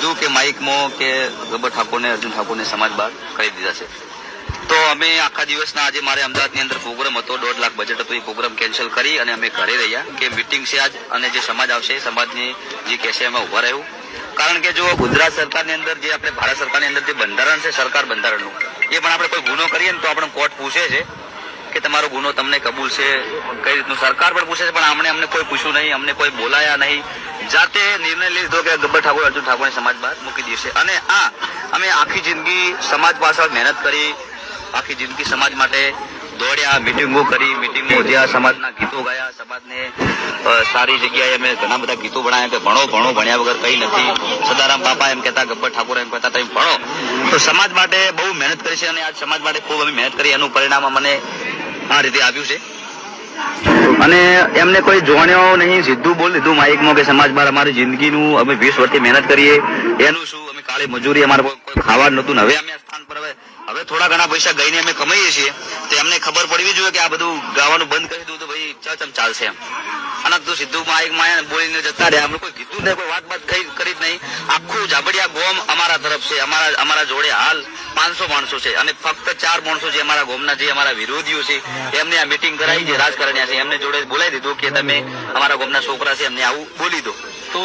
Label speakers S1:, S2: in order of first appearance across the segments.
S1: કીધું કે માઇકમાં કે ગબ્બર ઠાકોરને અર્જુન ઠાકોરને સમાજ બહાર કરી દીધા છે. તો અમે આખા દિવસના આજે મારે અમદાવાદની અંદર પ્રોગ્રામ હતો, 1.5 લાખ બજેટ હતું, એ પ્રોગ્રામ કેન્સલ કરી અને અમે ઘરે રહ્યા કે મિટિંગ છે આજ, અને જે સમાજ આવશે સમાજની જે કહેશે એમાં ઉભા રહ્યું. કારણ કે જો ગુજરાત સરકારની અંદર જે આપણે ભારત સરકારની અંદર જે બંધારણ છે સરકાર બંધારણનું, એ પણ આપણે કોઈ ગુનો કરીએ ને તો આપણે કોર્ટ પૂછે છે કે તમારો ગુનો તમને કબૂલ છે, કઈ રીતનું સરકાર પણ પૂછે છે, પણ અમને કોઈ પૂછ્યું નહીં, અમને કોઈ બોલાયા નહીં. જાતે નિર્ણય લીધો કે ગબ્બર ઠાકોર અર્જુન ઠાકોરને સમાજ બહાર મૂકી દેશે. અને અમે આખી જિંદગી સમાજ પાછળ મહેનત કરી, આખી જિંદગી સમાજ માટે દોડ્યા, મિટિંગો કરી, મિટિંગમાં જ્યાં સમાજના ગીતો ગાયા, સમાજને સારી જગ્યાએ અમે ઘણા બધા ગીતો ભણાયા કે ભણો ભણો, ભણ્યા વગર કઈ નથી. સદારામ બાપા એમ કહેતા, ગબ્બર ઠાકોર એમ કહેતા, તમે ભણો. તો સમાજ માટે બહુ મહેનત કરી છે અને આજ સમાજ માટે ખૂબ અમે મહેનત કરી, એનું પરિણામ અમને આ રીતે આવ્યું છે. અને એમને કોઈ જોણ્યો નહીં, સીધું બોલી દીધું માઇકમાં કે સમાજ બહાર અમારી જિંદગીનું અમે 20 વર્ષથી મહેનત કરીએ એનું શું, અમે કાળી મજૂરી, અમારે કોઈ ખાવા નતું. હવે અમે આ સ્થાન પર હવે થોડા ઘણા પૈસા ગઈને અમે કમાઈએ છીએ, તો એમને ખબર પડવી જોઈએ કે આ બધું ગાવાનું બંધ કરી દઉં તો ભાઈ ચમ ચાલશે એમ. અને તું સીધું માઇકમાં બોલીને જતા રહ્યા, અમને કોઈ કીધું નહીં, કોઈ વાત કરી જ નહીં. આખું ઝાબડિયા ગોમ અમારા તરફ છે, અમારા જોડે હાલ 500 માણસો છે, અને ફક્ત 4 માણસો છે અમારા ગોમના, જે અમારા વિરોધીઓ છે, એમને આ મિટિંગ કરાવી, જે રાજકારણીયા છે એમને જોડે બોલાવી દીધું કે તમે અમારા ગોમના છોકરા છે, એમને આવું બોલી દો. તો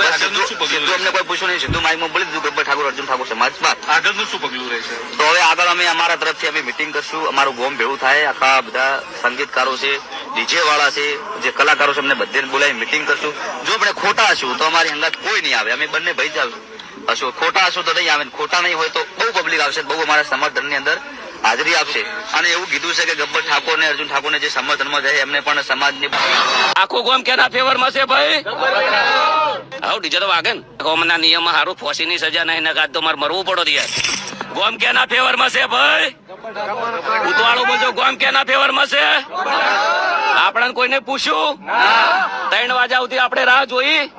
S1: સીધું અમને કોઈ પૂછ્યું નહીં, સીધું માઇકમાં બોલી દીધું ગબ્બર ઠાકોર અર્જુન ઠાકોર સમાજ બાદ.
S2: આગળનું શું પગલું રહેશે?
S1: તો હવે આગળ અમે અમારા તરફથી અમે મિટિંગ કરશું, અમારું ગોમ ભેળું થાય, આખા બધા સંગીતકારો છે, ડીજે વાળા છે, જે કલાકારો છે, અમને બધાને બોલાવી મિટિંગ કરશું. જો આપણે ખોટા હશું તો અમારી અંગાત કોઈ નહીં આવે, અમે બંને ભાઈ હશું. ખોટા હશું તો નહીં આવે, ખોટા નહીં હોય તો બહુ પબ્લિક આવશે, બહુ અમારા સમર્થનની અંદર હાજરી આપશે. અને એવું કીધું છે કે ગબ્બર ઠાકોર ને અર્જુન ઠાકોર ને જે સમર્થનમાં જાય એમને પણ સમાજની
S3: આખું ગોમ કેના ફેવરમાં છે ભાઈ? આવું ડીજે તો વાગે ને. ગોમના નિયમમાં સારું ફોસીની સજા નહીં નકાત તો મારે મરવું પડો યાર. ગોમ કેના ફેવરમાં છે ભાઈ? ઉતવાળું બોલજો, ગોમ કેના ફેવરમાં છે? આપણને કોઈને પૂછ્યું? 3 વાગ્યા સુધી આપણે રાહ જોઈ.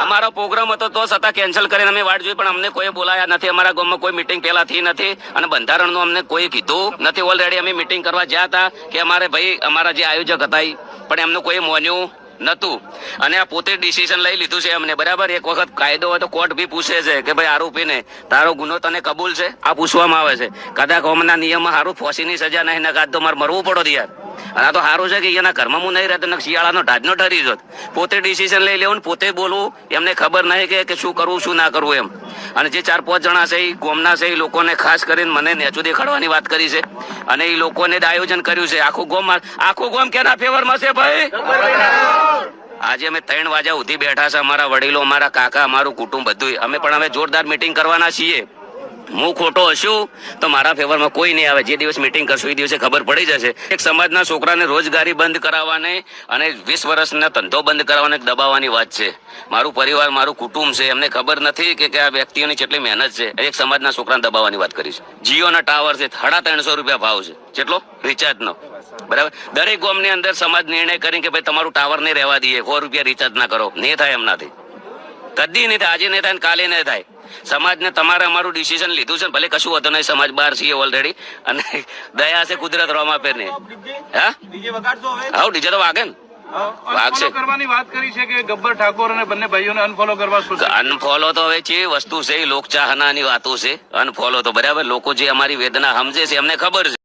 S3: અમારો પ્રોગ્રામ હતો તો છતાં કેન્સલ કરીને અમે વાટ જોઈ, પણ અમને કોઈ બોલાયા નથી. અમારા ગામમાં કોઈ મિટિંગ પહેલાથી નથી અને બંધારણનું અમને કોઈ કીધું નથી. ઓલરેડી અમે મિટિંગ કરવા ગયા હતા કે અમારે ભાઈ અમારા જે આયોજક હતા પણ એમનું કોઈ માન્યું નતું. અને આ પોતે ડિસિઝન લઈ લીધું છે અમને, બરાબર. એક વખત કાયદો હોય તો કોર્ટ બી પૂછે છે કે ભાઈ આરોપીને તારો ગુનો તને કબૂલ છે, આ પૂછવામાં આવે છે. કદાચ હોમના નિયમમાં સારું ફોસીની સજા નહીં નકાત તો મારે મરવું પડો યાર. અને આ તો સારું છે કે એના ઘરમાં હું નહીં રહેતો, શિયાળાનો ઢાજનો ઠરી જોત. પોતે ડિસિઝન લઈ લેવું, પોતે બોલવું, એમને ખબર નહીં કે શું કરવું શું ના કરવું એમ. અને જે 4-5 જણા છે એ ગોમના છે, એ લોકોને ખાસ કરીને મને નેચું દેખાડવાની વાત કરી છે અને એ લોકોને આયોજન કર્યું છે. આખું ગોમ કેના ફેવરમાં છે ભાઈ? આજે અમે 3 વાગ્યા સુધી બેઠા છે, અમારા વડીલો, અમારા કાકા, અમારું કુટુંબ બધું. અમે પણ હવે જોરદાર મિટિંગ કરવાના છીએ. હું ખોટો હશું તો મારા ફેવરમાં કોઈ નહીં આવે. જે દિવસ મિટિંગ કરશું એ દિવસે ખબર પડી જશે. એક સમાજના છોકરાને રોજગારી બંધ કરાવવાની અને 20 વર્ષના ધંધો બંધ કરાવવાને દબાવવાની વાત છે. મારું પરિવાર, મારું કુટુંબ છે, એમને ખબર નથી કે આ વ્યક્તિઓની કેટલી મહેનત છે. એક સમાજના છોકરાને દબાવવાની વાત કરી છે. જીઓના ટાવર છે, 350 રૂપિયા ભાવ છે. કેટલો રિચાર્જનો? બરાબર. દરેક ગામની અંદર સમાજ નિર્ણય કરી કે ભાઈ તમારું ટાવર નહીં રહેવા દઈએ, 100 રૂપિયા રિચાર્જ ના કરો. નહીં થાય એમનાથી, કદી નહીં થાય. આજે નહીં થાય ને કાલે નહીં થાય. સમાજને તમારે અમારું ડિસિઝન લીધું છે, ભલે કશું હતું નહીં, સમાજ બહાર છીએ ઓલરેડી. અને દયા છે કુદરત રોમ આપે ને. હા ડીજે તો વાગે ને, વાગશે.
S2: કરવાની વાત કરી છે કે ગબ્બર ઠાકોર અને બંને ભાઈઓને અનફોલો કરવા.
S3: અનફોલો તો હવે છે વસ્તુ છે, લોકચાહનાની વાતો છે. અનફોલો તો બરાબર, લોકો જે અમારી વેદના સમજે છે એમને ખબર છે.